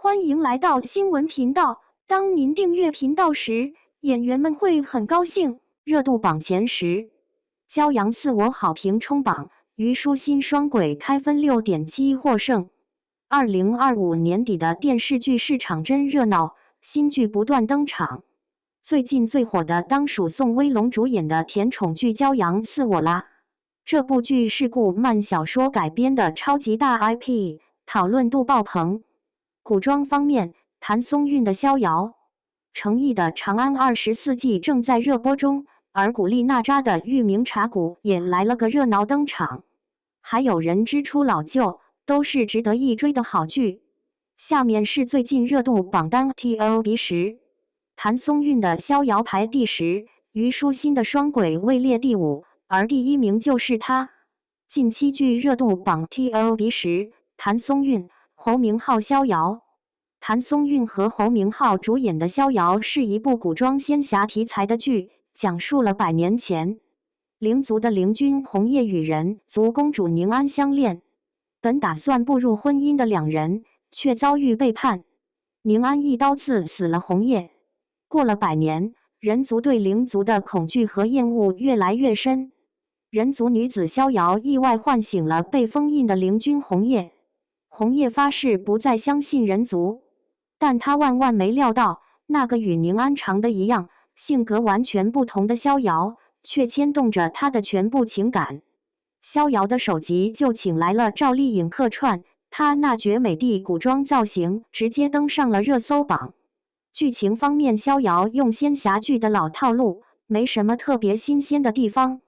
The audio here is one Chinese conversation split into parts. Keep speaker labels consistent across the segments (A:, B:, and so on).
A: 欢迎来到新闻频道。当您订阅频道时，演员们会很高兴。热度榜前10，骄阳似我好评冲榜，虞书欣双轨开分 6.7 获胜。2025年底的电视剧市场真热闹，新剧不断登场。最近最火的当属宋威龙主演的甜宠剧《骄阳似我》啦。这部剧是顾漫小说改编的超级大 IP， 讨论度爆棚。古装方面，谭松韵的《逍遥》，程毅的《长安24季》正在热播中，而古力娜扎的《玉茗茶谷》也来了个热闹登场。还有人之初老旧，都是值得一追的好剧。下面是最近热度榜单 TOP 10，谭松韵的《逍遥》排第10，虞书欣的《双轨》位列第5，而第1名就是他。近期剧热度榜 TOP 10，谭松韵、侯明昊《逍遥》。谭松韵和侯明昊主演的《逍遥》是一部古装仙侠题材的剧，讲述了100年前灵族的灵君红叶与人族公主宁安相恋，本打算步入婚姻的两人，却遭遇背叛。宁安一刀刺死了红叶。过了100年，人族对灵族的恐惧和厌恶越来越深。人族女子逍遥意外唤醒了被封印的灵君红叶。红叶发誓不再相信人族，但她万万没料到，那个与宁安长得一样、性格完全不同的逍遥，却牵动着她的全部情感。逍遥的首集就请来了赵丽颖客串，她那绝美的古装造型直接登上了热搜榜。剧情方面，逍遥用仙侠剧的老套路，没什么特别新鲜的地方。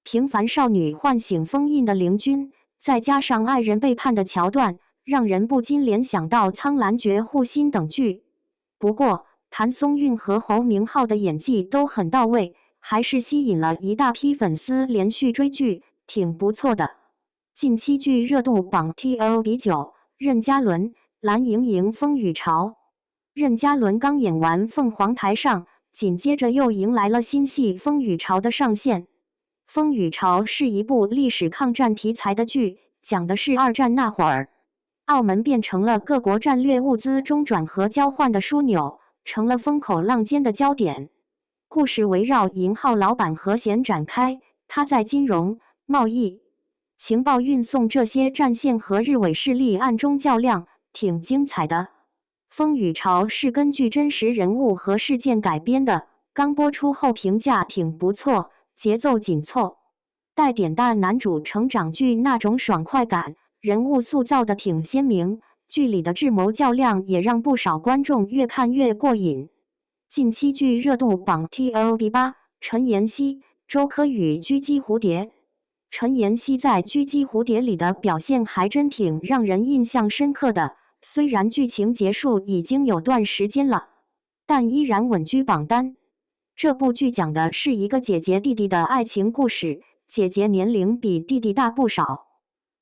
A: 平凡少女唤醒封印的灵君，再加上爱人背叛的桥段，让人不禁联想到《苍兰诀》护心等剧。不过，谭松韵和侯明昊的演技都很到位，还是吸引了一大批粉丝连续追剧，挺不错的。近期剧热度榜 TOP 9，任嘉伦、蓝盈莹《风雨潮》。任嘉伦刚演完《凤凰台上》，紧接着又迎来了新戏《风雨潮》的上线。《风雨潮》是一部历史抗战题材的剧，讲的是2战那会儿，澳门变成了各国战略物资中转和交换的枢纽，成了风口浪尖的焦点。故事围绕银号老板何贤展开，他在金融、贸易、情报运送这些战线和日伪势力暗中较量，挺精彩的。《风雨潮》是根据真实人物和事件改编的，刚播出后评价挺不错，节奏紧凑，带点大男主成长剧那种爽快感，人物塑造的挺鲜明，剧里的智谋较量也让不少观众越看越过瘾。近期剧热度榜 TOP 8，陈妍希、周柯宇《狙击蝴蝶》。陈妍希在《狙击蝴蝶》里的表现还真挺让人印象深刻的，虽然剧情结束已经有段时间了，但依然稳居榜单。这部剧讲的是一个姐姐弟弟的爱情故事，姐姐年龄比弟弟大不少。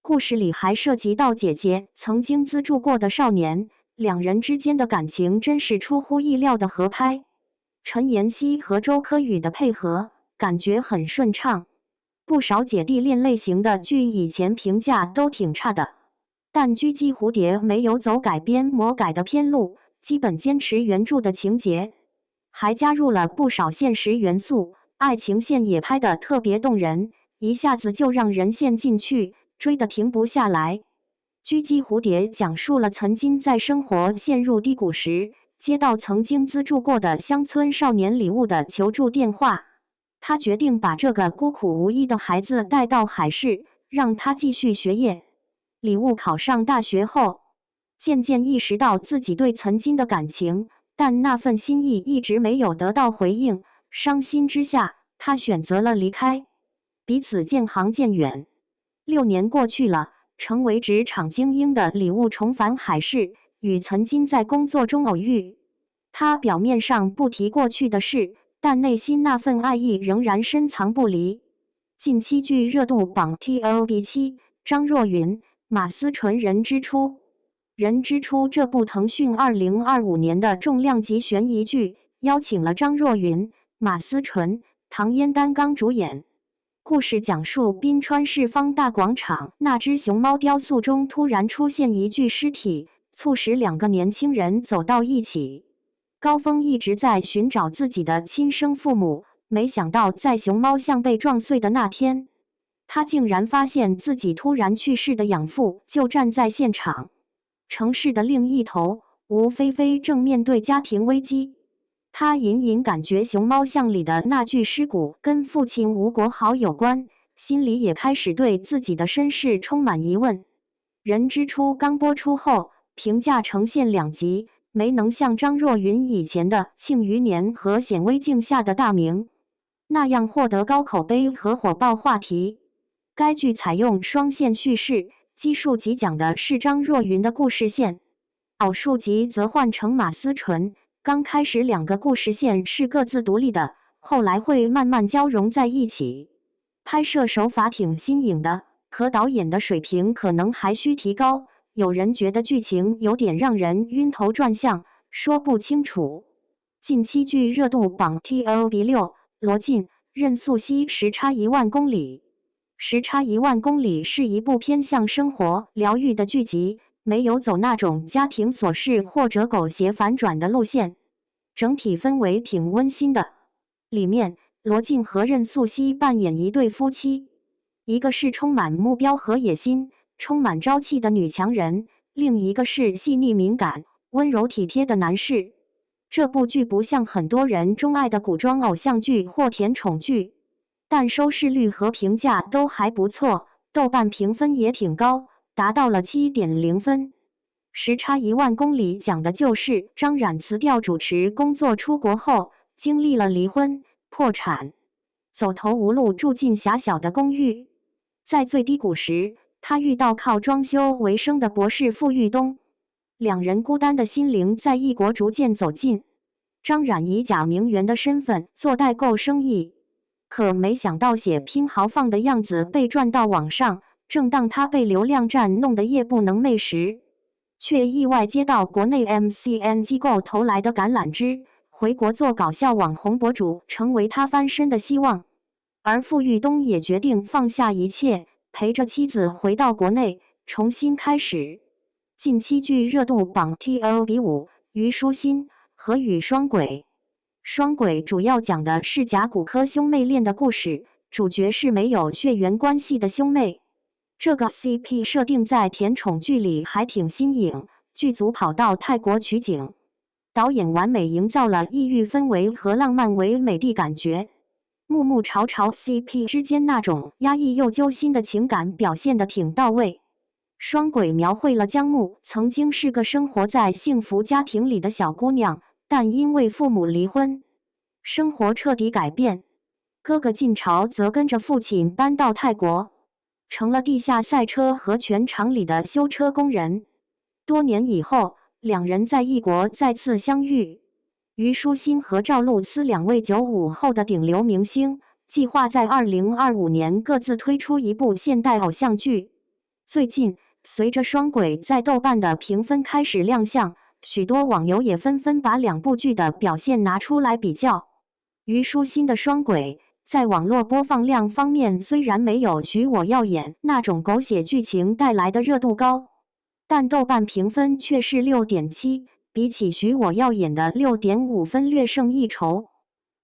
A: 故事里还涉及到姐姐曾经资助过的少年，两人之间的感情真是出乎意料的合拍。陈妍希和周柯宇的配合感觉很顺畅。不少姐弟恋类型的剧以前评价都挺差的，但《狙击蝴蝶》没有走改编魔改的偏路，基本坚持原著的情节，还加入了不少现实元素，爱情线也拍得特别动人，一下子就让人陷进去，追得停不下来。《狙击蝴蝶》讲述了曾经在生活陷入低谷时，接到曾经资助过的乡村少年礼物的求助电话，他决定把这个孤苦无依的孩子带到海市，让他继续学业。礼物考上大学后，渐渐意识到自己对曾经的感情，但那份心意一直没有得到回应。伤心之下，他选择了离开，彼此渐行渐远。6年过去了，成为职场精英的礼物重返海市，与曾经在工作中偶遇。他表面上不提过去的事，但内心那份爱意仍然深藏不离。近期剧热度榜 TOP 7，张若昀、马思纯《人之初》。《人之初》这部腾讯2025年的重量级悬疑剧，邀请了张若昀、马思纯、唐嫣担纲主演。故事讲述滨川市方大广场那只熊猫雕塑中突然出现一具尸体，促使两个年轻人走到一起。高峰一直在寻找自己的亲生父母，没想到在熊猫像被撞碎的那天，他竟然发现自己突然去世的养父就站在现场。城市的另一头，吴菲菲正面对家庭危机。她隐隐感觉熊猫像里的那具尸骨跟父亲吴国豪有关，心里也开始对自己的身世充满疑问。人之初刚播出后，评价呈现两极，没能像张若昀以前的《庆余年》和《显微镜下的大明》那样获得高口碑和火爆话题。该剧采用双线叙事，奇数集讲的是张若昀的故事线，偶数集则换成马思纯。刚开始两个故事线是各自独立的，后来会慢慢交融在一起。拍摄手法挺新颖的，可导演的水平可能还需提高。有人觉得剧情有点让人晕头转向，说不清楚。近期剧热度榜 TOP6， 罗晋、任素汐时差1万公里。时差1万公里是一部偏向生活疗愈的剧集，没有走那种家庭琐事或者狗血反转的路线，整体氛围挺温馨的。里面罗晋和任素汐扮演一对夫妻，一个是充满目标和野心、充满朝气的女强人，另一个是细腻敏感、温柔体贴的男士。这部剧不像很多人钟爱的古装偶像剧或甜宠剧，但收视率和评价都还不错，豆瓣评分也挺高，达到了 7.0 分。时差1万公里讲的就是张冉辞掉主持工作出国后，经历了离婚、破产，走投无路，住进狭小的公寓。在最低谷时，他遇到靠装修为生的博士傅玉东，两人孤单的心灵在异国逐渐走近。张冉以假名媛的身份做代购生意，可没想到血拼豪放的样子被转到网上。正当他被流量战弄得夜不能寐时，却意外接到国内 MCN 机构投来的橄榄枝，回国做搞笑网红博主，成为他翻身的希望。而傅玉东也决定放下一切，陪着妻子回到国内，重新开始。近期剧热度榜 TOP5， 虞书欣和与双轨。双轨主要讲的是甲骨科兄妹恋的故事，主角是没有血缘关系的兄妹。这个 CP 设定在甜宠剧里还挺新颖，剧组跑到泰国取景，导演完美营造了异域氛围和浪漫唯美的感觉。木木潮潮 CP 之间那种压抑又揪心的情感表现得挺到位。双轨描绘了姜木曾经是个生活在幸福家庭里的小姑娘，但因为父母离婚，生活彻底改变。哥哥晋朝则跟着父亲搬到泰国，成了地下赛车和权场里的修车工人。多年以后，两人在异国再次相遇。虞书欣和赵露思两位95后的顶流明星，计划在2025年各自推出一部现代偶像剧。最近，随着双轨在豆瓣的评分开始亮相，许多网友也纷纷把两部剧的表现拿出来比较。虞书欣的双轨在网络播放量方面虽然没有《许我耀眼》那种狗血剧情带来的热度高，但豆瓣评分却是 6.7， 比起《许我耀眼》的 6.5 分略胜一筹。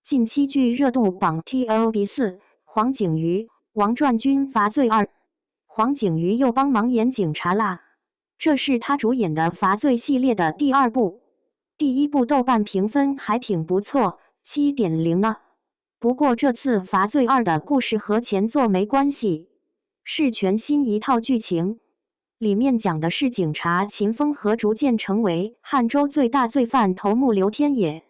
A: 近期剧热度榜 TOP4， 黄景瑜、王传君罚罪2。黄景瑜又帮忙演警察啦，这是他主演的罚罪系列的第二部。第一部豆瓣评分还挺不错， 7.0 呢。不过这次罚罪2的故事和前作没关系，是全新一套剧情。里面讲的是警察秦风和逐渐成为汉州最大罪犯头目刘天野，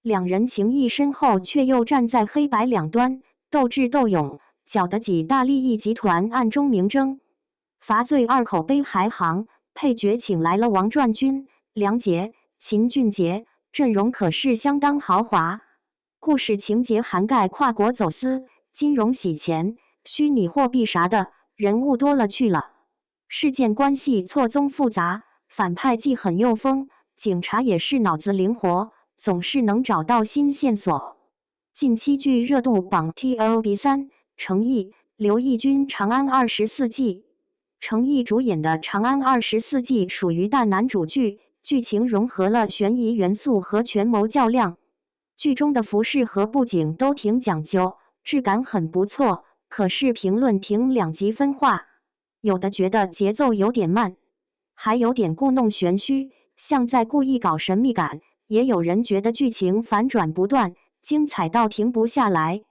A: 两人情谊深厚，却又站在黑白两端，斗智斗勇，搅得几大利益集团暗中明争。罚罪2口碑还行，配角请来了王传君、梁洁、秦俊杰，阵容可是相当豪华。故事情节涵盖跨国走私、金融洗钱、虚拟货币啥的，人物多了去了。事件关系错综复杂，反派既很幽风，警察也是脑子灵活，总是能找到新线索。近期剧热度榜 TOP3， 程毅、刘奕君《长安24季》。程毅主演的《长安24计》属于大男主剧，剧情融合了悬疑元素和权谋较量。剧中的服饰和布景都挺讲究，质感很不错。可是评论挺两极分化，有的觉得节奏有点慢，还有点故弄玄虚，像在故意搞神秘感；也有人觉得剧情反转不断，精彩到停不下来。《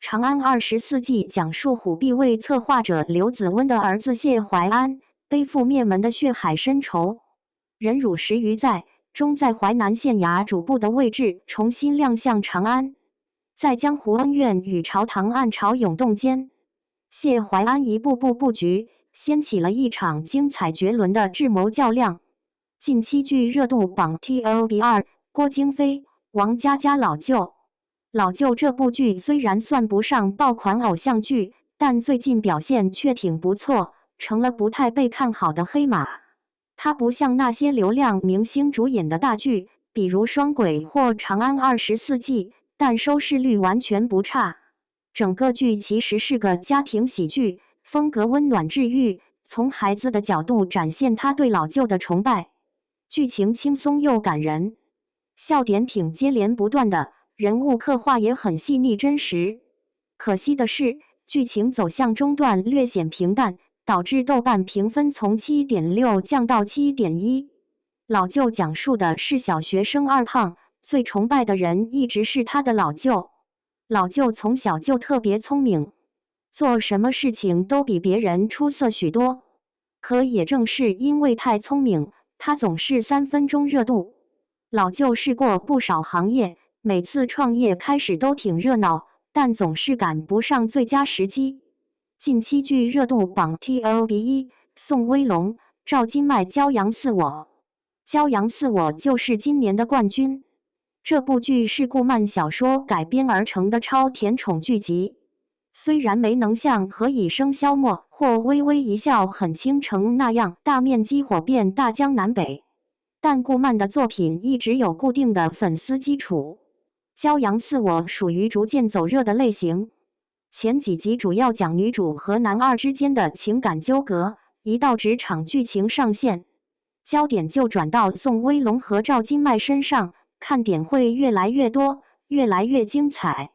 A: 长安24计》讲述虎臂卫策划者刘子温的儿子谢怀安背负灭门的血海深仇，忍辱10余载，终在淮南县衙主簿的位置重新亮相长安。在江湖恩怨与朝堂暗潮涌动间，谢怀安一步步布局，掀起了一场精彩绝伦的智谋较量。近期剧热度榜 TLB2， 郭京飞、王佳佳老舅。老舅这部剧虽然算不上爆款偶像剧，但最近表现却挺不错，成了不太被看好的黑马。它不像那些流量明星主演的大剧，比如《双轨》或《长安24计》，但收视率完全不差。整个剧其实是个家庭喜剧，风格温暖治愈，从孩子的角度展现他对老舅的崇拜。剧情轻松又感人，笑点挺接连不断的，人物刻画也很细腻真实。可惜的是，剧情走向中段略显平淡，导致豆瓣评分从 7.6 降到 7.1。老舅讲述的是小学生二胖最崇拜的人一直是他的老舅。老舅从小就特别聪明，做什么事情都比别人出色许多。可也正是因为太聪明，他总是3分钟热度。老舅试过不少行业，每次创业开始都挺热闹，但总是赶不上最佳时机。近期剧热度榜 TLB1， 宋威龙、赵今麦《骄阳似我》。《骄阳似我》就是今年的冠军。这部剧是顾漫小说改编而成的超甜宠剧集，虽然没能像《何以笙箫默》或《微微一笑很倾城》那样大面积火遍大江南北，但顾漫的作品一直有固定的粉丝基础。《骄阳似我》属于逐渐走热的类型，前几集主要讲女主和男二之间的情感纠葛，一到职场剧情上线，焦点就转到宋威龙和赵今麦身上，看点会越来越多，越来越精彩。